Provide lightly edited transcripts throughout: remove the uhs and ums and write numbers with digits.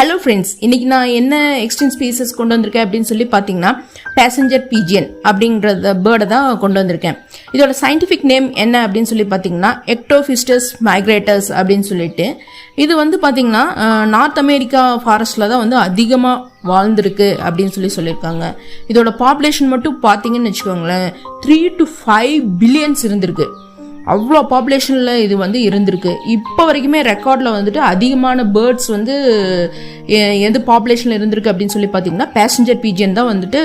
Hello friends, இன்னைக்கு நான் என்ன எக்ஸ்டிங்க்ட் ஸ்பீசஸ் கொண்டு வந்திருக்கேன் அப்படின்னு சொல்லி பார்த்தீங்கன்னா பேசஞ்சர் பீஜியன் அப்படிங்கிறத பேர்டை தான் கொண்டு வந்திருக்கேன். இதோட சயின்டிஃபிக் நேம் என்ன அப்படின்னு சொல்லி பார்த்தீங்கன்னா எக்டோஃபிஸ்டஸ் மைக்ரேட்டர்ஸ் அப்படின்னு சொல்லிட்டு, இது வந்து பார்த்தீங்கன்னா நார்த் அமெரிக்கா ஃபாரஸ்டில் தான் வந்து அதிகமாக வாழ்ந்துருக்கு அப்படின்னு சொல்லியிருக்காங்க. இதோட பாப்புலேஷன் மட்டும் பார்த்தீங்கன்னு வச்சுக்கோங்களேன் 3 to 5 பில்லியன்ஸ் இருந்திருக்கு. அவ்வளோ பாப்புலேஷனில் இது வந்து இருந்திருக்கு. இப்போ வரைக்குமே ரெக்கார்டில் வந்துட்டு அதிகமான பேர்ட்ஸ் வந்து எது பாப்புலேஷனில் இருந்திருக்கு அப்படின்னு சொல்லி பார்த்தீங்கன்னா பேசஞ்சர் பீஜியன் தான் வந்துட்டு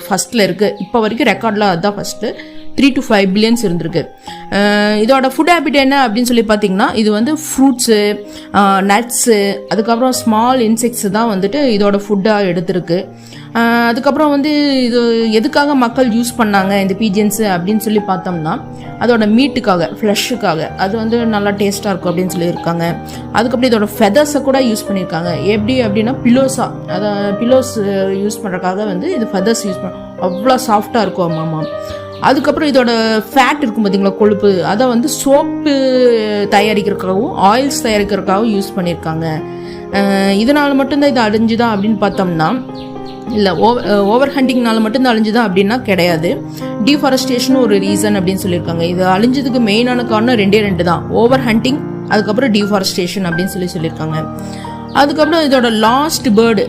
ஃபர்ஸ்ட்டில் இருக்குது. இப்போ வரைக்கும் ரெக்கார்டில் அதுதான் ஃபஸ்ட்டு. 3 to 5 பில்லியன்ஸ் இருந்திருக்கு. இதோட ஃபுட் ஹேபிட் என்ன அப்படின்னு சொல்லி பார்த்தீங்கன்னா இது வந்து ஃப்ரூட்ஸு, நட்ஸு, அதுக்கப்புறம் ஸ்மால் இன்செக்ட்ஸ் தான் வந்துட்டு இதோட ஃபுட்டாக எடுத்திருக்கு. அதுக்கப்புறம் வந்து இது எதுக்காக மக்கள் யூஸ் பண்ணாங்க இந்த பீஜியன்ஸு அப்படின்னு சொல்லி பார்த்தோம்னா அதோட மீட்டுக்காக, ஃப்ளஷுக்காக, அது வந்து நல்லா டேஸ்ட்டாக இருக்கும் அப்படின்னு சொல்லியிருக்காங்க. அதுக்கப்புறம் இதோட ஃபெதர்ஸை கூட யூஸ் பண்ணியிருக்காங்க. எப்படி அப்படின்னா பிலோஸ் யூஸ் பண்ணுறதுக்காக வந்து இது ஃபெதர்ஸ் யூஸ் பண்ண அவ்வளோ சாஃப்டாக இருக்கும் அம்மா. அதுக்கப்புறம் இதோட ஃபேட் இருக்கும் பார்த்தீங்களா, கொழுப்பு, அதை வந்து சோப்பு தயாரிக்கிறதுக்காகவும் ஆயில்ஸ் தயாரிக்கிறதுக்காகவும் யூஸ் பண்ணியிருக்காங்க. இதனால் மட்டும்தான் இது அழிஞ்சுதான் அப்படின்னு பார்த்தோம்னா இல்லை, ஓவர் ஹண்டிங்னால மட்டும்தான் அழிஞ்சுதான் அப்படின்னா கிடையாது. டீஃபாரஸ்டேஷனும் ஒரு ரீசன் அப்படின்னு சொல்லியிருக்காங்க. இது அழிஞ்சதுக்கு மெயினான காரணம் 2 தான், ஓவர் ஹண்டிங், அதுக்கப்புறம் டீஃபாரஸ்டேஷன் அப்படின்னு சொல்லியிருக்காங்க. அதுக்கப்புறம் இதோட லாஸ்ட் பேர்டு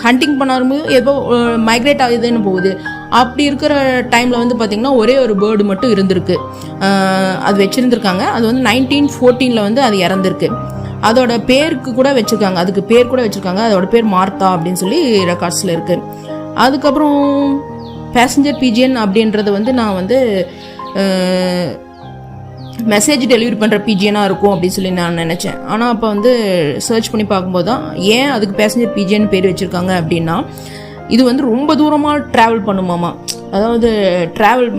ஹண்டிங் பண்ணாலும் எப்போ மைக்ரேட் ஆகுதுன்னு போகுது. அப்படி இருக்கிற டைமில் வந்து பார்த்திங்கன்னா ஒரே ஒரு பேர்டு மட்டும் இருந்திருக்கு, அது வச்சுருந்துருக்காங்க. அது வந்து 1914 வந்து அது இறந்துருக்கு. அதோட பேருக்கு கூட வச்சுருக்காங்க, அதுக்கு பேர் கூட வச்சுருக்காங்க. அதோட பேர் மார்த்தா அப்படின்னு சொல்லி ரெக்கார்ட்ஸில் இருக்குது. அதுக்கப்புறம் பேசஞ்சர் பீஜியன் அப்படின்றது வந்து நான் வந்து மெசேஜ் டெலிவரி பண்ணுற பீஜியனாக இருக்கும் அப்படின்னு சொல்லி நான் நினச்சேன். ஆனால் அப்போ வந்து சர்ச் பண்ணி பார்க்கும்போது தான் ஏன் அதுக்கு பேசஞ்சர் பீஜியன் பேர் வச்சுருக்காங்க அப்படின்னா இது வந்து ரொம்ப தூரமாக ட்ராவல் பண்ணுமாமா. அதாவது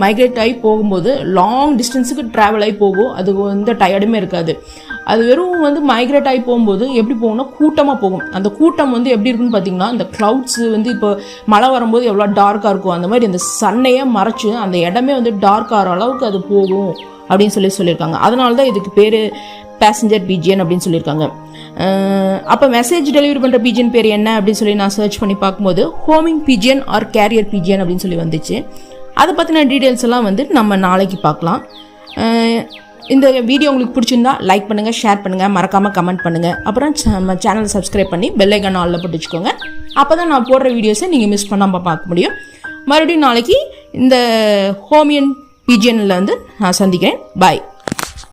மைக்ரேட் ஆகி போகும்போது லாங் டிஸ்டன்ஸுக்கு ட்ராவல் ஆகி போகும். அது வந்து டயர்டுமே இருக்காது. அது வெறும் வந்து மைக்ரேட் ஆகி போகும்போது எப்படி போகும்னா கூட்டமாக போகும். அந்த கூட்டம் வந்து எப்படி இருக்குன்னு பார்த்தீங்கன்னா இந்த க்ளவுட்ஸ் வந்து இப்போ மழை வரும்போது எவ்வளோ டார்க்காக இருக்கும், அந்த மாதிரி அந்த சன்னையே மறைச்சு அந்த இடமே வந்து டார்க் ஆகிற அளவுக்கு அது போகும் அப்படின்னு சொல்லியிருக்காங்க. அதனால தான் இதுக்கு பேர் பேசஞ்சர் பீஜியன் அப்படின்னு சொல்லியிருக்காங்க. அப்போ மெசேஜ் டெலிவரி பண்ணுற பீஜியன் பேர் என்ன அப்படின்னு சொல்லி நான் சர்ச் பண்ணி பார்க்கும்போது homing pigeon or carrier pigeon அப்படின்னு சொல்லி வந்துச்சு. அதை பற்றின டீட்டெயில்ஸ் எல்லாம் வந்து நம்ம நாளைக்கு பார்க்கலாம். இந்த வீடியோ உங்களுக்கு பிடிச்சிருந்தா லைக் பண்ணுங்கள், ஷேர் பண்ணுங்கள், மறக்காமல் கமெண்ட் பண்ணுங்கள். அப்புறம் நம்ம சேனலை சப்ஸ்கிரைப் பண்ணி பெல் ஐகான் ஆல்ல போட்டு வச்சுக்கோங்க. அப்போ தான் நான் போடுற வீடியோஸை நீங்கள் மிஸ் பண்ணாமல் பார்க்க முடியும். மறுபடியும் நாளைக்கு இந்த ஹோமியன் பீஜியனில் வந்து நான் சந்திக்கிறேன். பாய்.